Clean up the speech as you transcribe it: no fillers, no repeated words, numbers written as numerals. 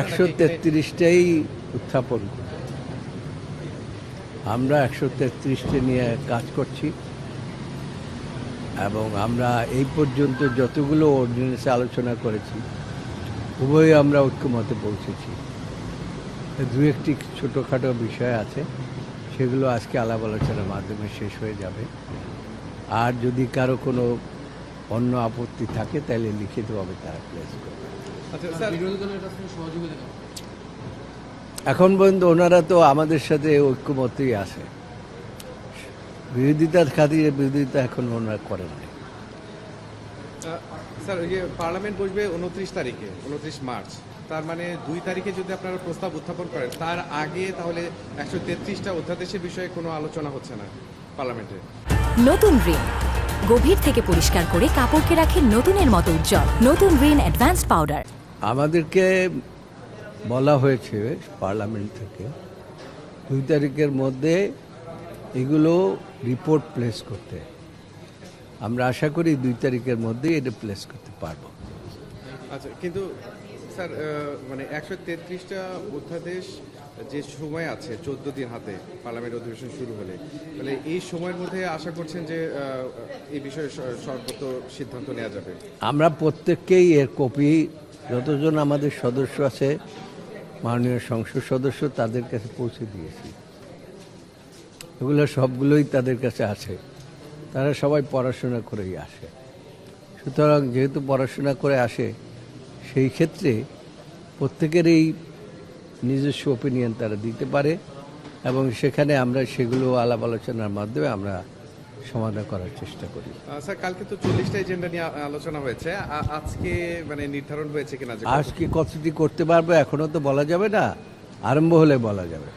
133টাই উত্থাপন করব। আমরা 133টে নিয়ে কাজ করছি এবং আমরা এই পর্যন্ত যতগুলো অর্ডিন্যান্সে আলোচনা করেছি উভয়ই আমরা ঐক্যমতে পৌঁছেছি। দু একটি ছোটোখাটো বিষয় আছে, সেগুলো আজকে আলাপ আলোচনার মাধ্যমে শেষ হয়ে যাবে। আর যদি কারো কোনো অন্য আপত্তি থাকে তাহলে লিখিতভাবে তারা প্লেস করবে। এখন পর্যন্ত ওনারা তো আমাদের সাথে ঐক্যমতেই আছে। বিরোধিতার খাতিরে বিরোধিতা এখন ওনারা করেন না। স্যার, ওই যে পার্লামেন্ট বসবে 29 তারিখে, 29 মার্চ, তার মানে 2 তারিখে যদি আপনারা প্রস্তাব উত্থাপন করেন, তার আগে তাহলে 133টা অধ্যাদেশের বিষয়ে কোনো আলোচনা হচ্ছে না পার্লামেন্টে। নতুন রিন গভীর থেকে পরিষ্কার করে কাপড়কে রাখে নতুনের মতো উজ্জ্বল। নতুন রিন অ্যাডভান্সড পাউডার। আমাদেরকে বলা হয়েছে পার্লামেন্ট থেকে 2 তারিখের মধ্যে এগুলো রিপোর্ট প্লেস করতে। আমরা আশা করি 2 তারিখের মধ্যেই এটা প্লেস করতে পারবো। আচ্ছা, কিন্তু স্যার মানে 133টা অধ্যাদেশ যে সময় আছে 14 দিন হাতে পার্লামেন্ট অধিবেশন শুরু হলে, মানে এই সময়ের মধ্যে আশা করছেন যে এই বিষয়ে সর্বত সিদ্ধান্ত নেওয়া যাবে? আমরা প্রত্যেককেই এর কপি, যতজন আমাদের সদস্য আছে মাননীয় সংসদ সদস্য, তাদের কাছে পৌঁছে দিয়েছি। এগুলো সবগুলোই তাদের কাছে আছে। তারা সবাই পড়াশোনা করেই আসে। সুতরাং যেহেতু পড়াশোনা করে আসে, সেই ক্ষেত্রে প্রত্যেকের এই নিজস্ব ওপিনিয়ন তারা দিতে পারে এবং সেখানে আমরা সেগুলো আলাপ আলোচনার মাধ্যমে আমরা সমাধান করার চেষ্টা করি। স্যার, কালকে তো 40টা এজেন্ডা নিয়ে আলোচনা হয়েছে, আজকে মানে নির্ধারণ হয়েছে কিনা? আজকে কতটি করতে পারবো এখনো তো বলা যাবে না, আরম্ভ হলে বলা যাবে।